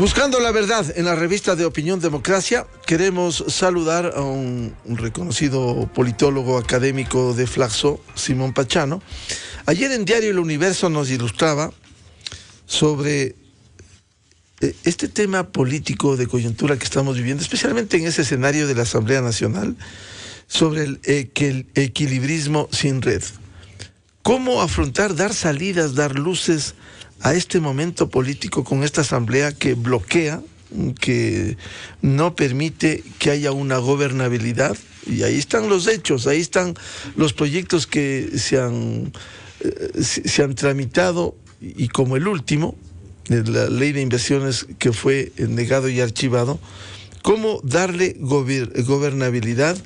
Buscando la verdad en la revista de Opinión Democracia, queremos saludar a un reconocido politólogo académico de Flaxo, Simón Pachano. Ayer en Diario El Universo nos ilustraba sobre este tema político de coyuntura que estamos viviendo, especialmente en ese escenario de la Asamblea Nacional, sobre el equilibrismo sin red. ¿Cómo afrontar, dar salidas, dar luces a este momento político con esta asamblea que bloquea, que no permite que haya una gobernabilidad? Y ahí están los hechos, ahí están los proyectos que se han tramitado, y como el último, la ley de inversiones que fue negado y archivado. ¿Cómo darle gobernabilidad?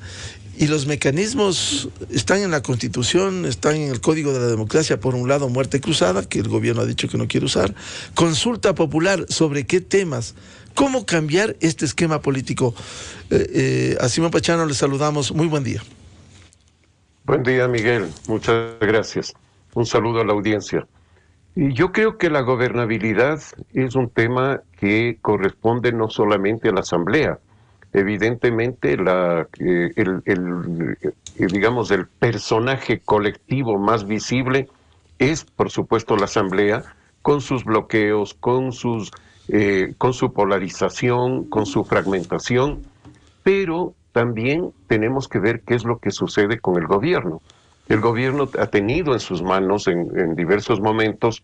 Y los mecanismos están en la Constitución, están en el Código de la Democracia. Por un lado, muerte cruzada, que el gobierno ha dicho que no quiere usar, consulta popular, ¿sobre qué temas? ¿Cómo cambiar este esquema político? A Simón Pachano le saludamos. Muy buen día. Buen día, Miguel. Muchas gracias. Un saludo a la audiencia. Y yo creo que la gobernabilidad es un tema que corresponde no solamente a la Asamblea. Evidentemente, digamos, el personaje colectivo más visible es, por supuesto, la Asamblea, con sus bloqueos, con su polarización, con su fragmentación, pero también tenemos que ver qué es lo que sucede con el gobierno. El gobierno ha tenido en sus manos en diversos momentos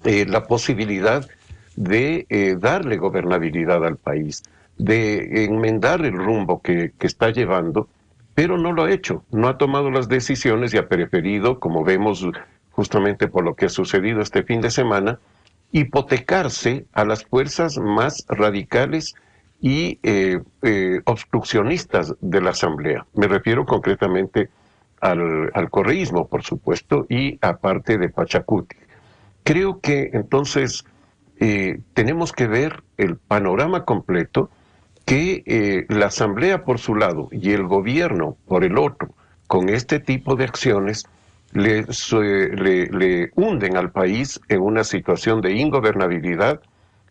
la posibilidad de darle gobernabilidad al país, de enmendar el rumbo que está llevando, pero no lo ha hecho, no ha tomado las decisiones y ha preferido, como vemos justamente por lo que ha sucedido este fin de semana, hipotecarse a las fuerzas más radicales y obstruccionistas de la Asamblea. Me refiero concretamente al correísmo, por supuesto, y aparte de Pachacuti. Creo que entonces tenemos que ver el panorama completo, que la Asamblea por su lado y el gobierno por el otro, con este tipo de acciones, le hunden al país en una situación de ingobernabilidad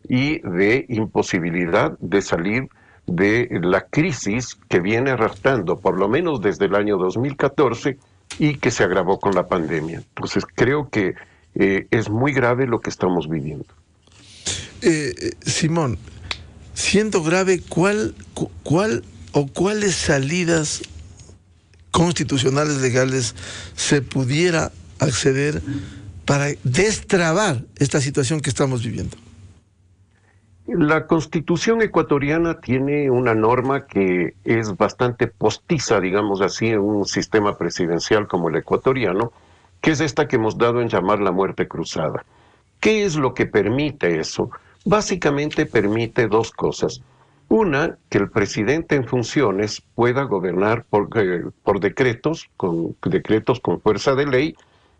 y de imposibilidad de salir de la crisis que viene arrastrando, por lo menos desde el año 2014, y que se agravó con la pandemia. Entonces creo que es muy grave lo que estamos viviendo. Simón, siendo grave, ¿cuáles salidas constitucionales legales se pudiera acceder para destrabar esta situación que estamos viviendo? La Constitución ecuatoriana tiene una norma que es bastante postiza, digamos así, en un sistema presidencial como el ecuatoriano, que es esta que hemos dado en llamar la muerte cruzada. ¿Qué es lo que permite eso? Básicamente permite dos cosas. Una, que el presidente en funciones pueda gobernar por decretos con fuerza de ley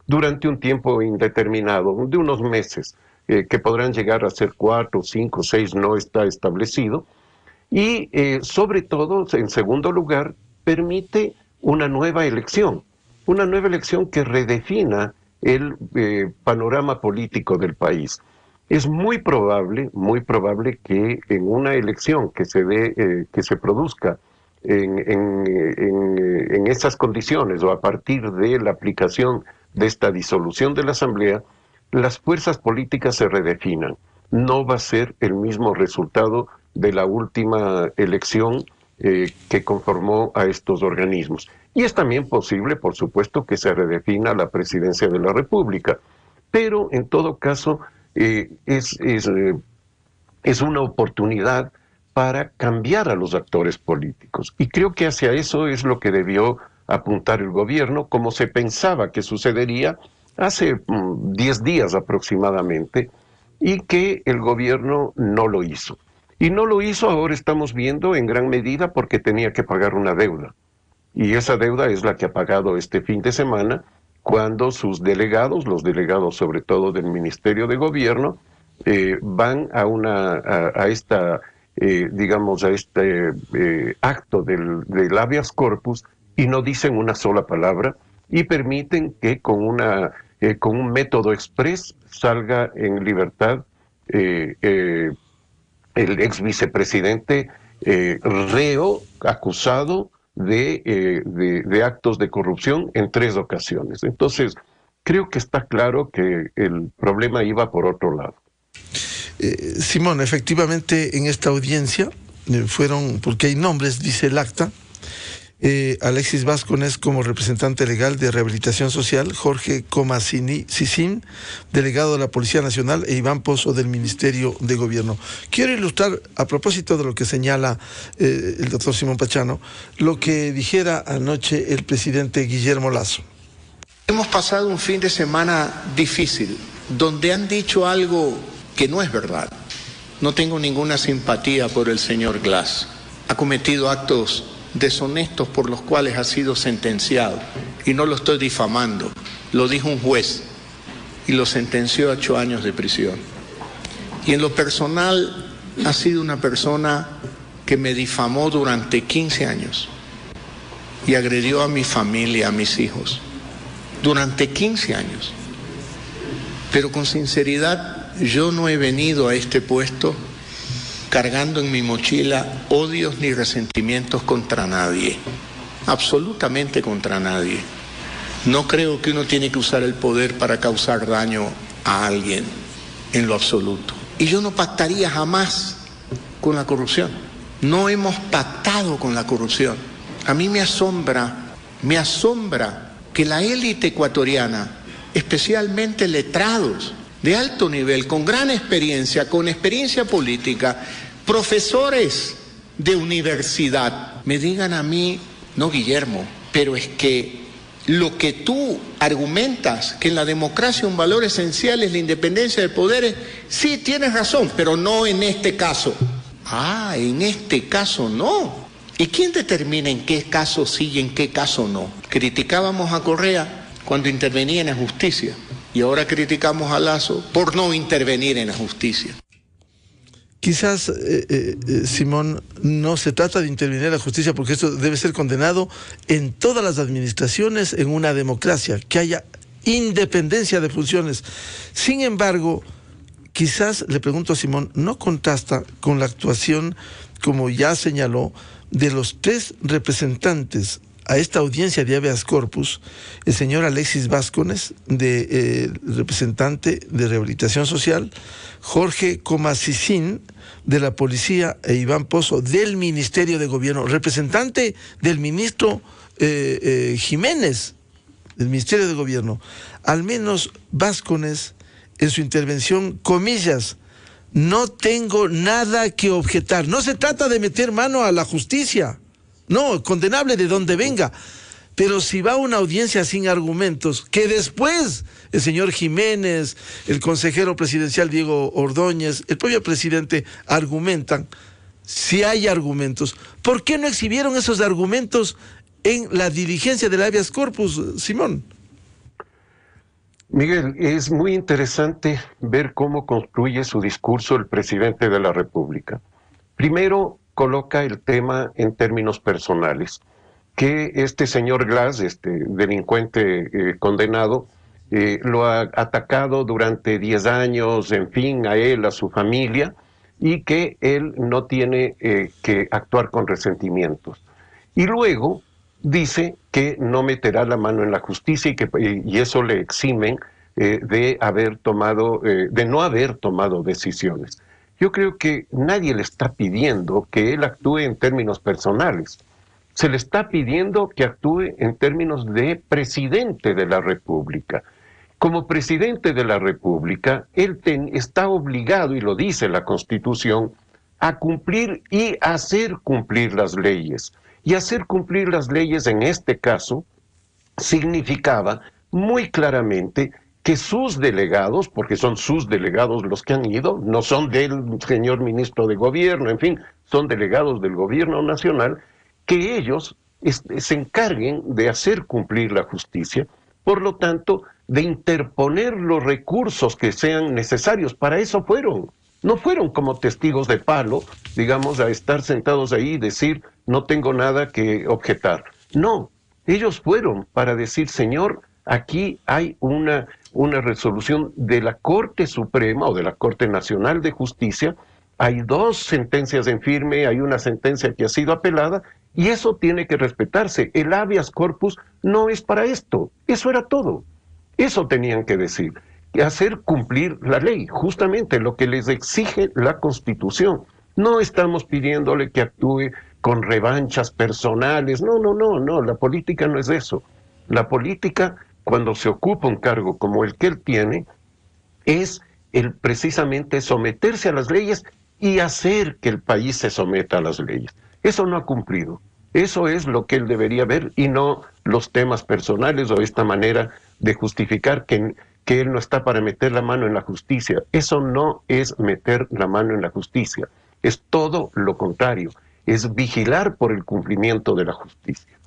durante un tiempo indeterminado, de unos meses, que podrán llegar a ser 4, 5, 6, no está establecido. Y sobre todo, en segundo lugar, permite una nueva elección que redefina el panorama político del país. Es muy probable que en una elección que se produzca en esas condiciones o a partir de la aplicación de esta disolución de la Asamblea, las fuerzas políticas se redefinan. No va a ser el mismo resultado de la última elección que conformó a estos organismos. Y es también posible, por supuesto, que se redefina la presidencia de la República. Pero, en todo caso, es una oportunidad para cambiar a los actores políticos. Y creo que hacia eso es lo que debió apuntar el gobierno, como se pensaba que sucedería hace 10 días aproximadamente, y que el gobierno no lo hizo. Y no lo hizo, ahora estamos viendo en gran medida porque tenía que pagar una deuda. Y esa deuda es la que ha pagado este fin de semana, cuando sus delegados, los delegados sobre todo del Ministerio de Gobierno, van a este acto del habeas corpus y no dicen una sola palabra y permiten que con un método express salga en libertad el ex vicepresidente reo, acusado de actos de corrupción en 3 ocasiones. Entonces, creo que está claro que el problema iba por otro lado. Simón, efectivamente en esta audiencia fueron, porque hay nombres, dice el acta, Alexis Vázquez como representante legal de Rehabilitación Social, Jorge Comasicín, delegado de la Policía Nacional, e Iván Pozo del Ministerio de Gobierno. Quiero ilustrar, a propósito de lo que señala el doctor Simón Pachano, lo que dijera anoche el presidente Guillermo Lasso. Hemos pasado un fin de semana difícil, donde han dicho algo que no es verdad. No tengo ninguna simpatía por el señor Glass. Ha cometido actos deshonestos por los cuales ha sido sentenciado, y no lo estoy difamando, lo dijo un juez y lo sentenció a 8 años de prisión. Y en lo personal ha sido una persona que me difamó durante 15 años y agredió a mi familia, a mis hijos, durante 15 años. Pero con sinceridad, yo no he venido a este puesto cargando en mi mochila odios ni resentimientos contra nadie, absolutamente contra nadie. No creo que uno tiene que usar el poder para causar daño a alguien, en lo absoluto. Y yo no pactaría jamás con la corrupción. No hemos pactado con la corrupción. A mí me asombra que la élite ecuatoriana, especialmente letrados de alto nivel, con gran experiencia, con experiencia política, profesores de universidad, me digan a mí, no, Guillermo, pero es que lo que tú argumentas, que en la democracia un valor esencial es la independencia de poderes, sí, tienes razón, pero no en este caso. Ah, en este caso no. ¿Y quién determina en qué caso sí y en qué caso no? Criticábamos a Correa cuando intervenía en la justicia. Y ahora criticamos a Lasso por no intervenir en la justicia. Quizás, Simón, no se trata de intervenir en la justicia porque esto debe ser condenado en todas las administraciones en una democracia, que haya independencia de funciones. Sin embargo, quizás, le pregunto a Simón, ¿no contrasta con la actuación, como ya señaló, de los 3 representantes a esta audiencia de habeas corpus, el señor Alexis Vázquez, representante de Rehabilitación Social, Jorge Comasicín, de la Policía, e Iván Pozo, del Ministerio de Gobierno, representante del ministro Jiménez, del Ministerio de Gobierno? Al menos Vázquez, en su intervención, comillas, no tengo nada que objetar. No se trata de meter mano a la justicia. No, condenable de donde venga. Pero si va a una audiencia sin argumentos, que después el señor Jiménez, el consejero presidencial Diego Ordóñez, el propio presidente argumentan, si hay argumentos, ¿por qué no exhibieron esos argumentos en la diligencia del habeas corpus, Simón? Miguel, es muy interesante ver cómo construye su discurso el presidente de la República. Primero, coloca el tema en términos personales, que este señor Glass, este delincuente condenado, lo ha atacado durante 10 años, en fin, a él, a su familia, y que él no tiene que actuar con resentimientos. Y luego dice que no meterá la mano en la justicia y eso le eximen de no haber tomado decisiones. Yo creo que nadie le está pidiendo que él actúe en términos personales. Se le está pidiendo que actúe en términos de presidente de la República. Como presidente de la República, él está obligado, y lo dice la Constitución, a cumplir y hacer cumplir las leyes. Y hacer cumplir las leyes en este caso significaba muy claramente que sus delegados, porque son sus delegados los que han ido, no son del señor ministro de Gobierno, en fin, son delegados del Gobierno Nacional, que ellos se encarguen de hacer cumplir la justicia, por lo tanto, de interponer los recursos que sean necesarios. Para eso fueron. No fueron como testigos de palo, digamos, a estar sentados ahí y decir, no tengo nada que objetar. No, ellos fueron para decir, señor, aquí hay una resolución de la Corte Suprema o de la Corte Nacional de Justicia Hay 2 sentencias en firme, hay una sentencia que ha sido apelada, y eso tiene que respetarse. El habeas corpus no es para esto. Eso era todo. Eso tenían que decir. Hacer cumplir la ley, justamente lo que les exige la Constitución. No estamos pidiéndole que actúe con revanchas personales. No, no, no, no. La política no es eso. La política, cuando se ocupa un cargo como el que él tiene, es precisamente someterse a las leyes y hacer que el país se someta a las leyes. Eso no ha cumplido. Eso es lo que él debería ver y no los temas personales o esta manera de justificar que él no está para meter la mano en la justicia. Eso no es meter la mano en la justicia. Es todo lo contrario. Es vigilar por el cumplimiento de la justicia.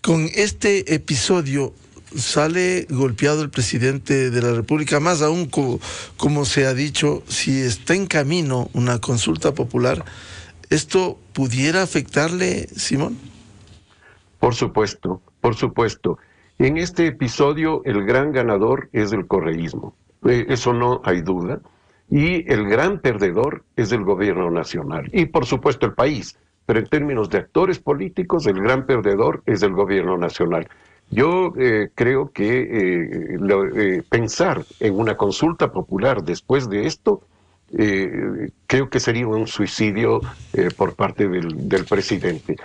Con este episodio sale golpeado el presidente de la República, más aún como se ha dicho, si está en camino una consulta popular, ¿esto pudiera afectarle, Simón? Por supuesto, por supuesto. En este episodio el gran ganador es el correísmo, eso no hay duda, y el gran perdedor es el gobierno nacional, y por supuesto el país, pero en términos de actores políticos el gran perdedor es el gobierno nacional. Yo creo que pensar en una consulta popular después de esto, creo que sería un suicidio por parte del presidente.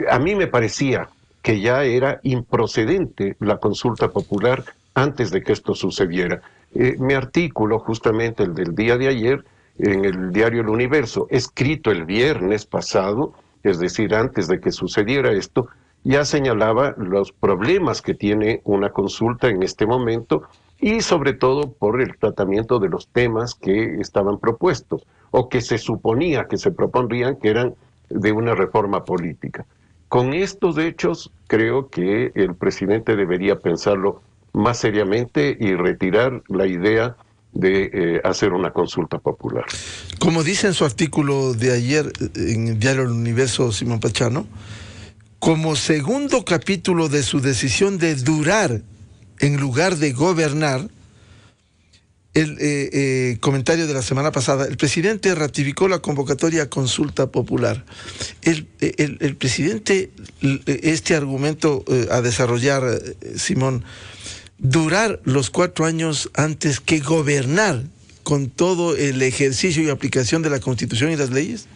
A mí me parecía que ya era improcedente la consulta popular antes de que esto sucediera. Mi artículo, justamente el del día de ayer, en el diario El Universo, escrito el viernes pasado, es decir, antes de que sucediera esto, ya señalaba los problemas que tiene una consulta en este momento y sobre todo por el tratamiento de los temas que estaban propuestos o que se suponía que se propondrían que eran de una reforma política. Con estos hechos, creo que el presidente debería pensarlo más seriamente y retirar la idea de hacer una consulta popular. Como dice en su artículo de ayer en el diario El Universo, Simón Pachano, como segundo capítulo de su decisión de durar en lugar de gobernar, el comentario de la semana pasada, el presidente ratificó la convocatoria a consulta popular. El presidente, este argumento a desarrollar, Simón, durar los 4 años antes que gobernar con todo el ejercicio y aplicación de la Constitución y las leyes.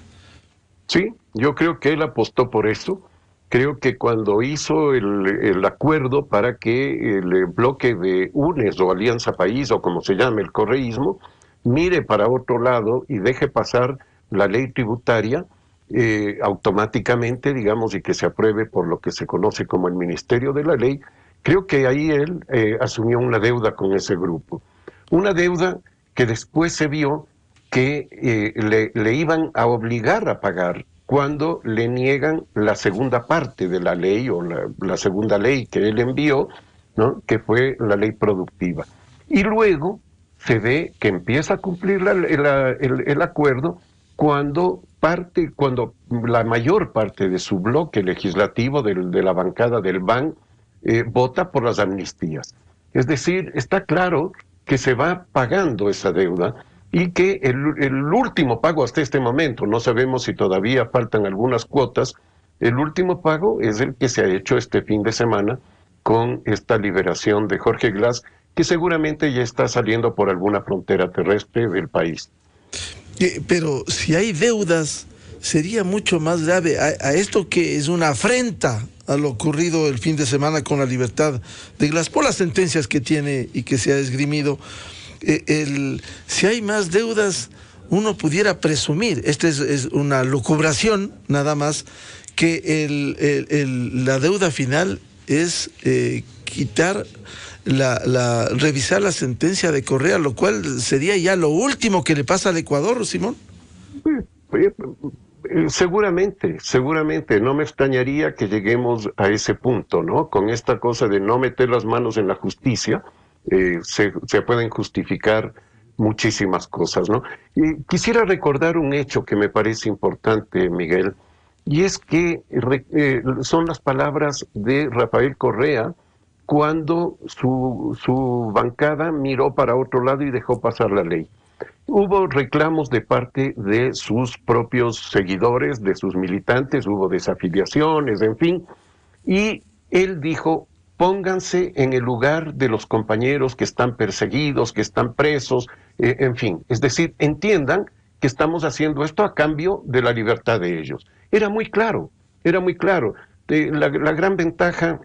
Sí, yo creo que él apostó por eso. Creo que cuando hizo el acuerdo para que el bloque de UNES o Alianza País, o como se llame el correísmo, mire para otro lado y deje pasar la ley tributaria automáticamente, digamos, y que se apruebe por lo que se conoce como el Ministerio de la Ley, creo que ahí él asumió una deuda con ese grupo. Una deuda que después se vio que le iban a obligar a pagar cuando le niegan la segunda parte de la ley o la segunda ley que él envió, ¿no?, que fue la ley productiva. Y luego se ve que empieza a cumplir el acuerdo cuando la mayor parte de su bloque legislativo, de la bancada del BAN, vota por las amnistías. Es decir, está claro que se va pagando esa deuda y que el último pago hasta este momento, no sabemos si todavía faltan algunas cuotas, el último pago es el que se ha hecho este fin de semana con esta liberación de Jorge Glass, que seguramente ya está saliendo por alguna frontera terrestre del país. Pero si hay deudas, sería mucho más grave a esto, que es una afrenta a lo ocurrido el fin de semana con la libertad de Glass por las sentencias que tiene y que se ha esgrimido. Si hay más deudas, uno pudiera presumir, esta es una lucubración nada más, que la deuda final es revisar la sentencia de Correa, lo cual sería ya lo último que le pasa al Ecuador, Simón. Seguramente, no me extrañaría que lleguemos a ese punto, ¿no? Con esta cosa de no meter las manos en la justicia, se pueden justificar muchísimas cosas, ¿no? Y quisiera recordar un hecho que me parece importante, Miguel, y es que son las palabras de Rafael Correa cuando su bancada miró para otro lado y dejó pasar la ley. hubo reclamos de parte de sus propios seguidores, de sus militantes, hubo desafiliaciones, en fin, y él dijo: pónganse en el lugar de los compañeros que están perseguidos, que están presos, en fin, es decir, entiendan que estamos haciendo esto a cambio de la libertad de ellos. Era muy claro, era muy claro. La gran ventaja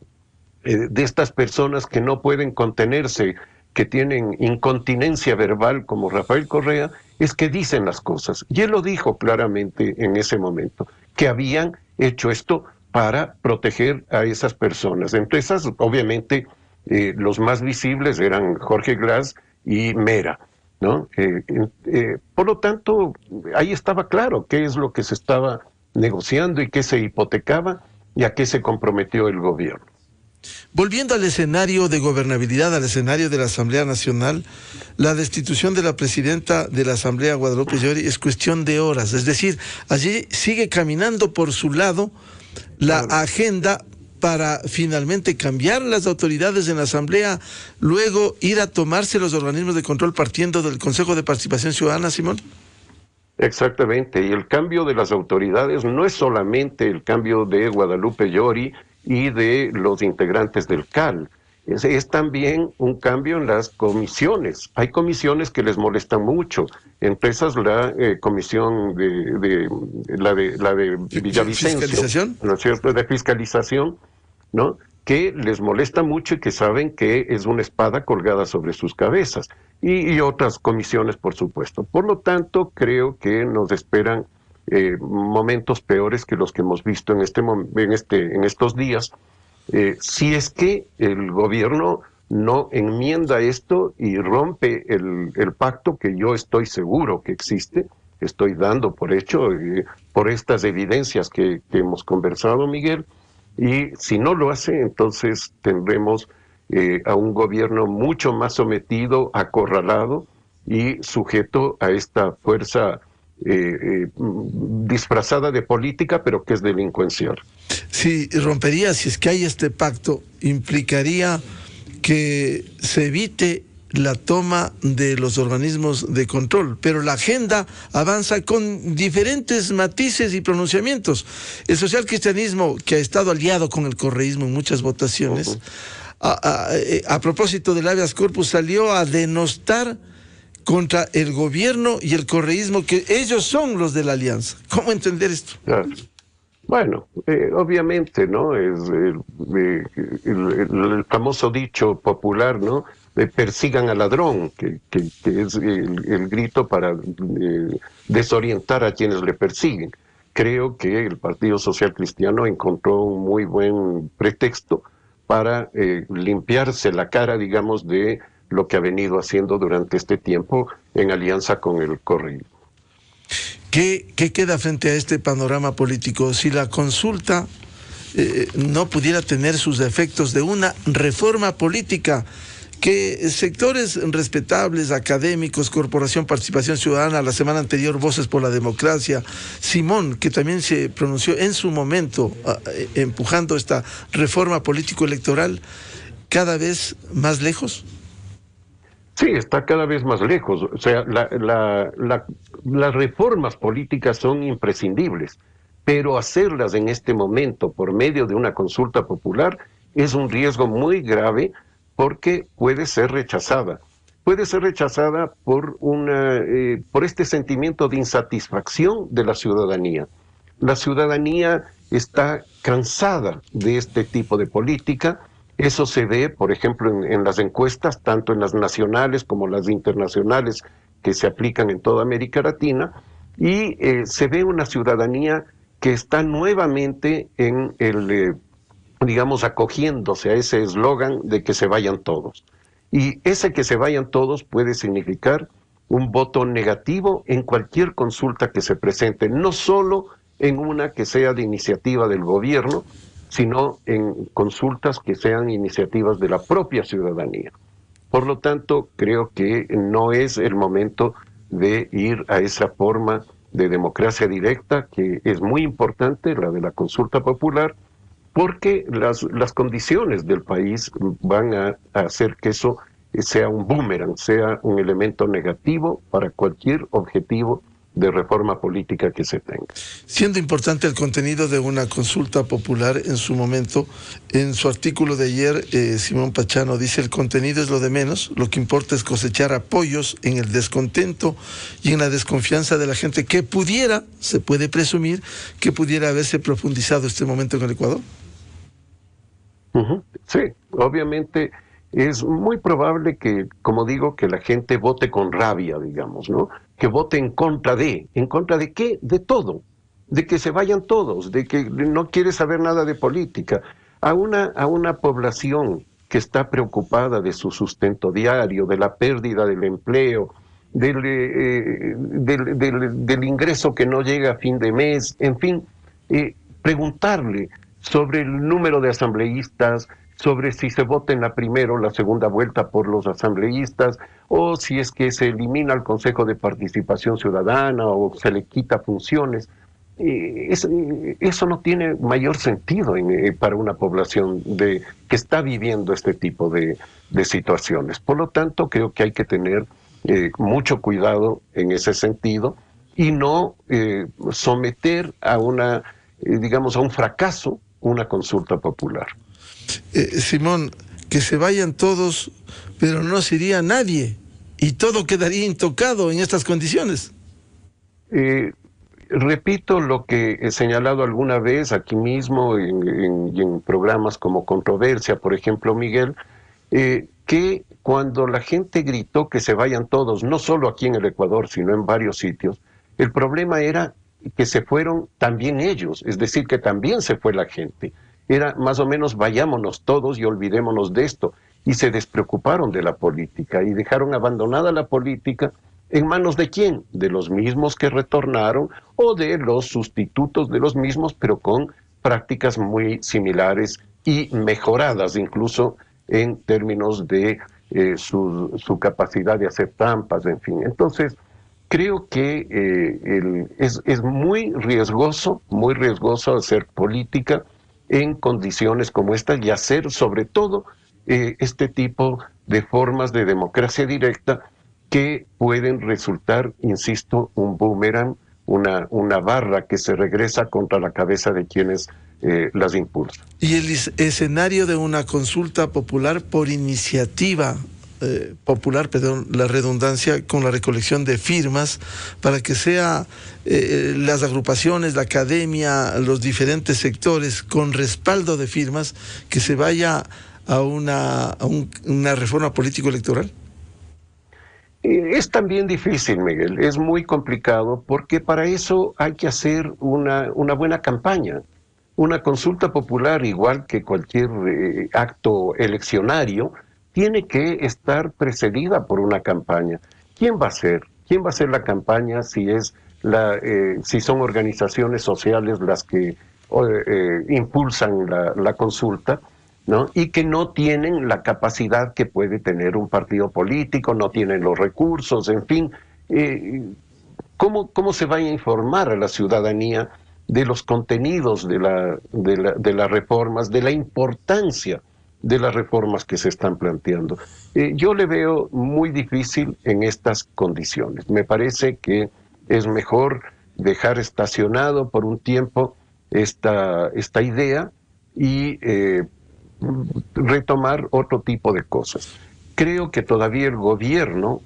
de estas personas que no pueden contenerse, que tienen incontinencia verbal como Rafael Correa, es que dicen las cosas. Y él lo dijo claramente en ese momento, que habían hecho esto para proteger a esas personas. Entre esas, obviamente, los más visibles eran Jorge Glass y Mera, ¿no? Por lo tanto, ahí estaba claro qué es lo que se estaba negociando y qué se hipotecaba y a qué se comprometió el gobierno. Volviendo al escenario de gobernabilidad, al escenario de la Asamblea Nacional, la destitución de la presidenta de la Asamblea, Guadalupe Llori, es cuestión de horas. Es decir, allí sigue caminando por su lado la agenda para finalmente cambiar las autoridades en la Asamblea, luego ir a tomarse los organismos de control partiendo del Consejo de Participación Ciudadana, Simón. Exactamente, y el cambio de las autoridades no es solamente el cambio de Guadalupe Llori y de los integrantes del CAL, es también un cambio en las comisiones. Hay comisiones que les molestan mucho, entre esas la comisión la de Villavicencio, ¿Fiscalización? ¿no es cierto?, de fiscalización, ¿no?, que les molesta mucho y que saben que es una espada colgada sobre sus cabezas, y otras comisiones, por supuesto. Por lo tanto, creo que nos esperan momentos peores que los que hemos visto en estos días, si es que el gobierno no enmienda esto y rompe el pacto que yo estoy seguro que existe, estoy dando por hecho, por estas evidencias que hemos conversado, Miguel. Y si no lo hace, entonces tendremos a un gobierno mucho más sometido, acorralado y sujeto a esta fuerza disfrazada de política, pero que es delincuencial. Si rompería, si es que hay este pacto, implicaría que se evite la toma de los organismos de control, pero la agenda avanza con diferentes matices y pronunciamientos. El socialcristianismo, que ha estado aliado con el correísmo en muchas votaciones, a propósito del habeas corpus, salió a denostar contra el gobierno y el correísmo, que ellos son los de la alianza. ¿Cómo entender esto? Bueno, obviamente, ¿no? Es el famoso dicho popular, ¿no?, persigan al ladrón, que es el grito para desorientar a quienes le persiguen. Creo que el Partido Social Cristiano encontró un muy buen pretexto para limpiarse la cara, digamos, de lo que ha venido haciendo durante este tiempo en alianza con el correísmo. ¿Qué queda frente a este panorama político? Si la consulta no pudiera tener sus efectos de una reforma política, que sectores respetables, académicos, Corporación Participación Ciudadana, la semana anterior Voces por la Democracia, Simón, que también se pronunció en su momento empujando esta reforma político-electoral, cada vez más lejos? Sí, está cada vez más lejos. O sea, las reformas políticas son imprescindibles, pero hacerlas en este momento por medio de una consulta popular es un riesgo muy grave, porque puede ser rechazada. Puede ser rechazada por este sentimiento de insatisfacción de la ciudadanía. La ciudadanía está cansada de este tipo de política. Eso se ve, por ejemplo, en las encuestas, tanto en las nacionales como las internacionales que se aplican en toda América Latina, y se ve una ciudadanía que está nuevamente en digamos, acogiéndose a ese eslogan de que se vayan todos. Y ese que se vayan todos puede significar un voto negativo en cualquier consulta que se presente, no solo en una que sea de iniciativa del gobierno, sino en consultas que sean iniciativas de la propia ciudadanía. Por lo tanto, creo que no es el momento de ir a esa forma de democracia directa, que es muy importante, la de la consulta popular, porque las condiciones del país van a hacer que eso sea un boomerang, sea un elemento negativo para cualquier objetivo de reforma política que se tenga. Siendo importante el contenido de una consulta popular en su momento, en su artículo de ayer, Simón Pachano dice: el contenido es lo de menos, lo que importa es cosechar apoyos en el descontento y en la desconfianza de la gente que pudiera, se puede presumir, que pudiera haberse profundizado este momento en el Ecuador. Sí, obviamente es muy probable que, como digo, que la gente vote con rabia, digamos, ¿no? Que vote ¿en contra de qué? De todo, de que se vayan todos, de que no quiere saber nada de política. A una población que está preocupada de su sustento diario, de la pérdida del empleo, del ingreso que no llega a fin de mes, en fin, preguntarle sobre el número de asambleístas, sobre si se vota en la primera o la segunda vuelta por los asambleístas, o si es que se elimina el Consejo de Participación Ciudadana o se le quita funciones. Eso no tiene mayor sentido para una población que está viviendo este tipo de situaciones. Por lo tanto, creo que hay que tener mucho cuidado en ese sentido y no someter a digamos, a un fracaso una consulta popular. Simón, que se vayan todos, pero no se iría nadie, y todo quedaría intocado en estas condiciones. Repito lo que he señalado alguna vez aquí mismo en programas como Controversia, por ejemplo, Miguel, que cuando la gente gritó que se vayan todos, no solo aquí en el Ecuador, sino en varios sitios, el problema era que se fueron también ellos, es decir, que también se fue la gente. Era más o menos vayámonos todos y olvidémonos de esto. Y se despreocuparon de la política y dejaron abandonada la política ¿en manos de quién? De los mismos que retornaron o de los sustitutos de los mismos, pero con prácticas muy similares y mejoradas incluso en términos de su capacidad de hacer trampas, en fin. Entonces, creo que es muy riesgoso hacer política en condiciones como estas y hacer sobre todo este tipo de formas de democracia directa que pueden resultar, insisto, un boomerang, una barra que se regresa contra la cabeza de quienes las impulsan. Y el escenario de una consulta popular por iniciativa popular, perdón, la redundancia, con la recolección de firmas para que sea las agrupaciones, la academia, los diferentes sectores con respaldo de firmas, que se vaya a una reforma político-electoral? Es también difícil, Miguel, es muy complicado porque para eso hay que hacer una buena campaña. Una consulta popular, igual que cualquier acto eleccionario, tiene que estar precedida por una campaña. ¿Quién va a ser? ¿Quién va a hacer la campaña si son organizaciones sociales las que impulsan la consulta, ¿no? Y que no tienen la capacidad que puede tener un partido político, no tienen los recursos, en fin. ¿Cómo se va a informar a la ciudadanía de los contenidos de las reformas, de la importancia de las reformas que se están planteando? Yo le veo muy difícil en estas condiciones. Me parece que es mejor dejar estacionado por un tiempo esta idea y retomar otro tipo de cosas. Creo que todavía el gobierno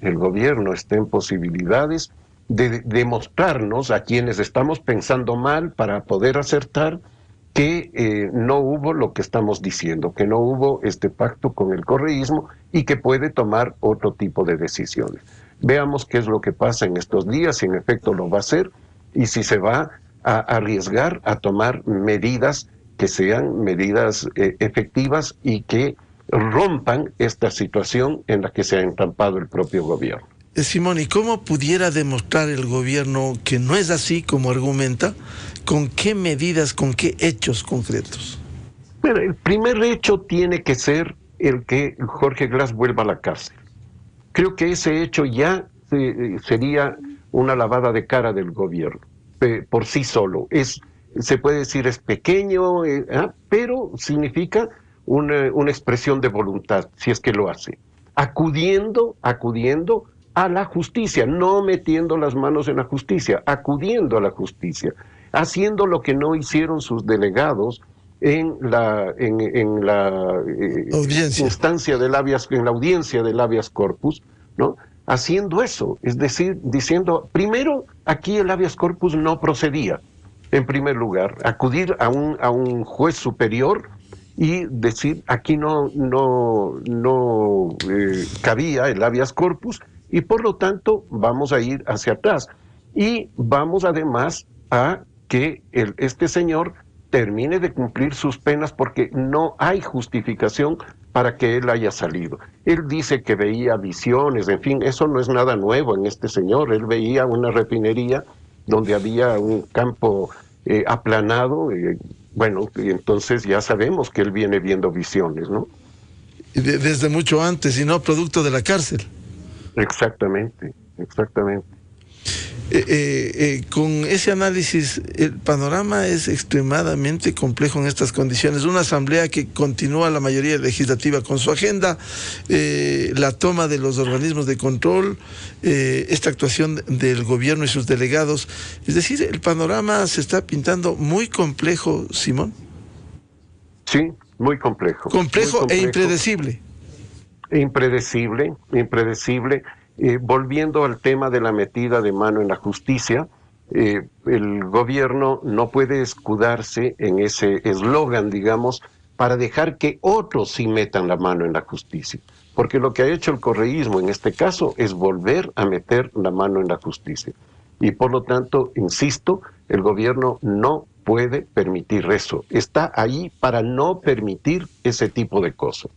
está en posibilidades de demostrarnos a quienes estamos pensando mal para poder acertar que no hubo lo que estamos diciendo, que no hubo este pacto con el correísmo y que puede tomar otro tipo de decisiones. Veamos qué es lo que pasa en estos días, si en efecto lo va a hacer y si se va a arriesgar a tomar medidas que sean medidas efectivas y que rompan esta situación en la que se ha entrampado el propio gobierno. Simón, ¿y cómo pudiera demostrar el gobierno que no es así como argumenta? ¿Con qué medidas, con qué hechos concretos? Bueno, el primer hecho tiene que ser el que Jorge Glass vuelva a la cárcel. Creo que ese hecho ya sería una lavada de cara del gobierno, por sí solo. Se puede decir es pequeño, pero significa una expresión de voluntad, si es que lo hace. acudiendo a la justicia, no metiendo las manos en la justicia, acudiendo a la justicia, haciendo lo que no hicieron sus delegados en la instancia del habeas, en la audiencia del habeas corpus, ¿no? Haciendo eso, es decir, diciendo, primero, aquí el habeas corpus no procedía, en primer lugar, acudir a un juez superior y decir, aquí no cabía el habeas corpus, y por lo tanto vamos a ir hacia atrás. Y vamos además a que este señor termine de cumplir sus penas porque no hay justificación para que él haya salido. Él dice que veía visiones, en fin, eso no es nada nuevo en este señor. Él veía una refinería donde había un campo aplanado, bueno, y entonces ya sabemos que él viene viendo visiones, ¿no? Desde mucho antes, y no producto de la cárcel. Exactamente, exactamente. Con ese análisis, el panorama es extremadamente complejo en estas condiciones. Una asamblea que continúa la mayoría legislativa con su agenda, la toma de los organismos de control, esta actuación del gobierno y sus delegados. Es decir, el panorama se está pintando muy complejo, Simón. Sí, muy complejo. Complejo e impredecible. Impredecible. Volviendo al tema de la metida de mano en la justicia, el gobierno no puede escudarse en ese eslogan, digamos, para dejar que otros sí metan la mano en la justicia. Porque lo que ha hecho el correísmo en este caso es volver a meter la mano en la justicia. Y por lo tanto, insisto, el gobierno no puede permitir eso. Está ahí para no permitir ese tipo de cosas.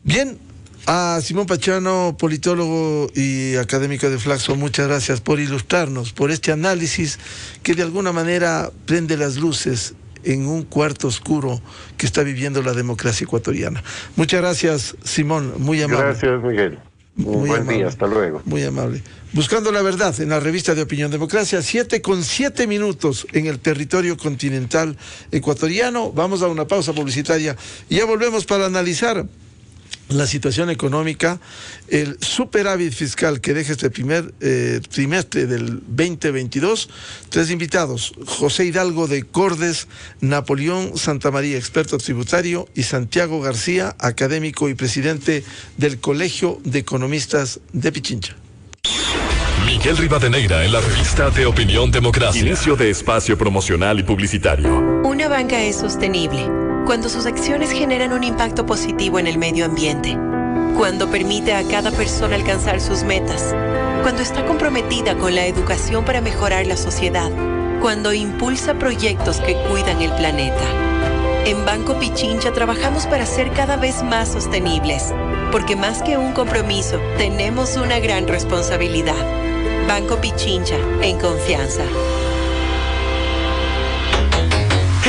Bien. A Simón Pachano, politólogo y académico de Flaxo, muchas gracias por ilustrarnos, por este análisis que de alguna manera prende las luces en un cuarto oscuro que está viviendo la democracia ecuatoriana. Muchas gracias, Simón, muy amable. Gracias, Miguel. Un buen día, hasta luego. Muy amable. Buscando la verdad en la revista de Opinión Democracia, 7:07 en el territorio continental ecuatoriano. Vamos a una pausa publicitaria y ya volvemos para analizar la situación económica, el superávit fiscal que deja este primer trimestre del 2022. Tres invitados: José Hidalgo de Cordes, Napoleón Santamaría, experto tributario, y Santiago García, académico y presidente del Colegio de Economistas de Pichincha. Miguel Rivadeneira en la revista de Opinión Democracia. Inicio de espacio promocional y publicitario. Una banca es sostenible cuando sus acciones generan un impacto positivo en el medio ambiente, cuando permite a cada persona alcanzar sus metas, cuando está comprometida con la educación para mejorar la sociedad, cuando impulsa proyectos que cuidan el planeta. En Banco Pichincha trabajamos para ser cada vez más sostenibles, porque más que un compromiso, tenemos una gran responsabilidad. Banco Pichincha, en confianza.